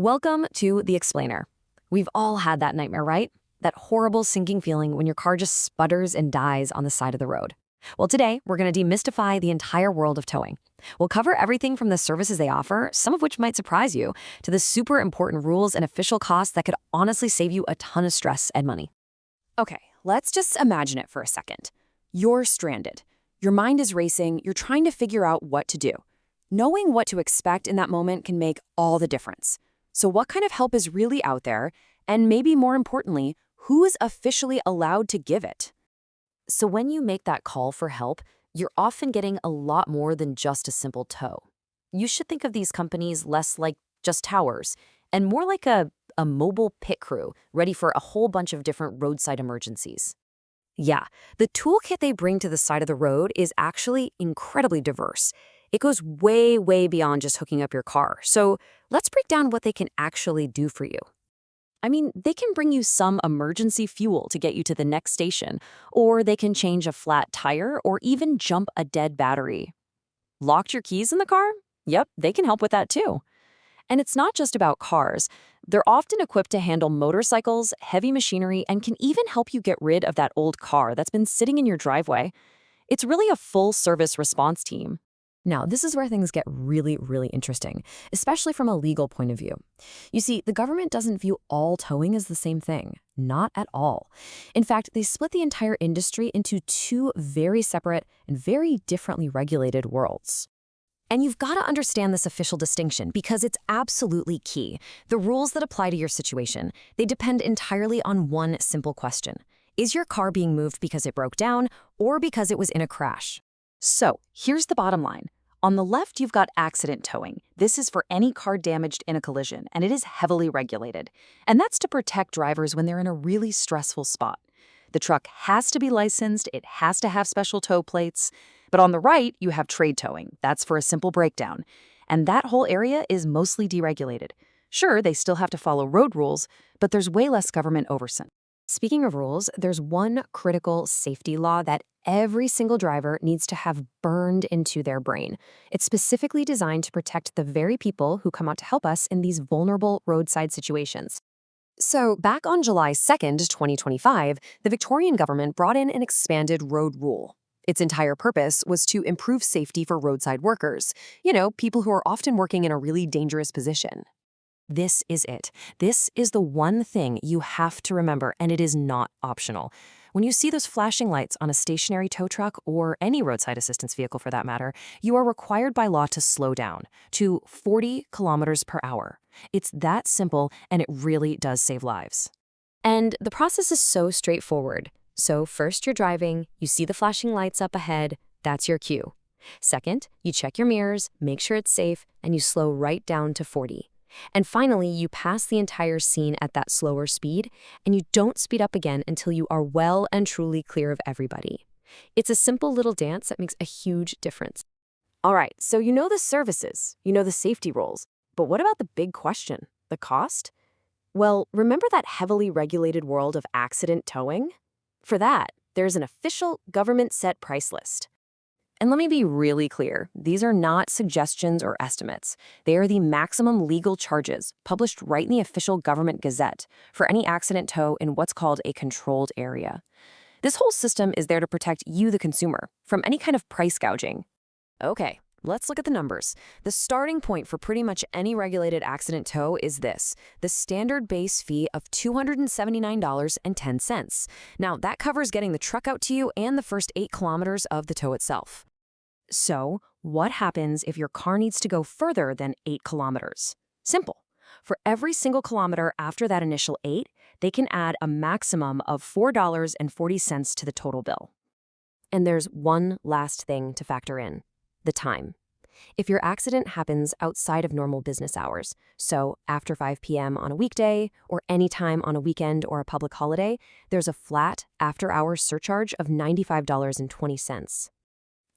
Welcome to The Explainer. We've all had that nightmare, right? That horrible sinking feeling when your car just sputters and dies on the side of the road. Well, today, we're going to demystify the entire world of towing. We'll cover everything from the services they offer, some of which might surprise you, to the super important rules and official costs that could honestly save you a ton of stress and money. Okay, let's just imagine it for a second. You're stranded. Your mind is racing. You're trying to figure out what to do. Knowing what to expect in that moment can make all the difference. So what kind of help is really out there? And maybe more importantly, who is officially allowed to give it? So when you make that call for help, you're often getting a lot more than just a simple tow. You should think of these companies less like just towers and more like a mobile pit crew ready for a whole bunch of different roadside emergencies. Yeah, the toolkit they bring to the side of the road is actually incredibly diverse. It goes way, way beyond just hooking up your car. So let's break down what they can actually do for you. I mean, they can bring you some emergency fuel to get you to the next station, or they can change a flat tire or even jump a dead battery. Locked your keys in the car? Yep, they can help with that too. And it's not just about cars. They're often equipped to handle motorcycles, heavy machinery, and can even help you get rid of that old car that's been sitting in your driveway. It's really a full-service response team. Now, this is where things get really, really interesting, especially from a legal point of view. You see, the government doesn't view all towing as the same thing. Not at all. In fact, they split the entire industry into two very separate and very differently regulated worlds. And you've got to understand this official distinction because it's absolutely key. The rules that apply to your situation, they depend entirely on one simple question. Is your car being moved because it broke down or because it was in a crash? So, here's the bottom line. On the left, you've got accident towing. This is for any car damaged in a collision, and it is heavily regulated. And that's to protect drivers when they're in a really stressful spot. The truck has to be licensed, it has to have special tow plates. But on the right, you have trade towing. That's for a simple breakdown. And that whole area is mostly deregulated. Sure, they still have to follow road rules, but there's way less government oversight. Speaking of rules, there's one critical safety law that every single driver needs to have burned into their brain. It's specifically designed to protect the very people who come out to help us in these vulnerable roadside situations. So, back on July 2nd, 2025, the Victorian government brought in an expanded road rule. Its entire purpose was to improve safety for roadside workers, people who are often working in a really dangerous position. This is it. This is the one thing you have to remember, and it is not optional. When you see those flashing lights on a stationary tow truck or any roadside assistance vehicle for that matter, you are required by law to slow down to 40 kilometers per hour. It's that simple, and it really does save lives. And the process is so straightforward. So first you're driving, you see the flashing lights up ahead, that's your cue. Second, you check your mirrors, make sure it's safe, and you slow right down to 40. And finally, you pass the entire scene at that slower speed, and you don't speed up again until you are well and truly clear of everybody. It's a simple little dance that makes a huge difference. All right, so you know the services, you know the safety rules, but what about the big question, the cost? Well, remember that heavily regulated world of accident towing? For that, there's an official government-set price list. And let me be really clear, these are not suggestions or estimates. They are the maximum legal charges published right in the official government gazette for any accident tow in what's called a controlled area. This whole system is there to protect you, the consumer, from any kind of price gouging. Okay, let's look at the numbers. The starting point for pretty much any regulated accident tow is this, the standard base fee of $279.10. Now, that covers getting the truck out to you and the first 8 kilometers of the tow itself. So, what happens if your car needs to go further than 8 kilometers? Simple. For every single kilometer after that initial 8, they can add a maximum of $4.40 to the total bill. And there's one last thing to factor in, the time. If your accident happens outside of normal business hours, so after 5 p.m. on a weekday or any time on a weekend or a public holiday, there's a flat after-hours surcharge of $95.20.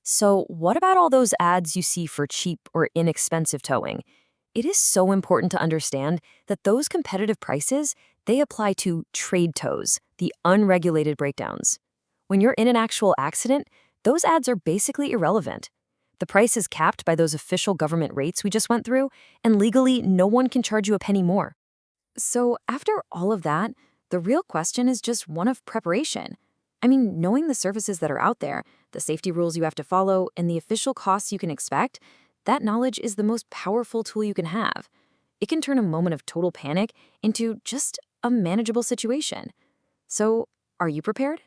So what about all those ads you see for cheap or inexpensive towing? It is so important to understand that those competitive prices, they apply to trade tows, the unregulated breakdowns. When you're in an actual accident, those ads are basically irrelevant. The The price is capped by those official government rates we just went through, and legally, no one can charge you a penny more. So, after all of that, the real question is just one of preparation. I mean, knowing the services that are out there, the safety rules you have to follow, and the official costs you can expect, that knowledge is the most powerful tool you can have. It can turn a moment of total panic into just a manageable situation. So, are you prepared?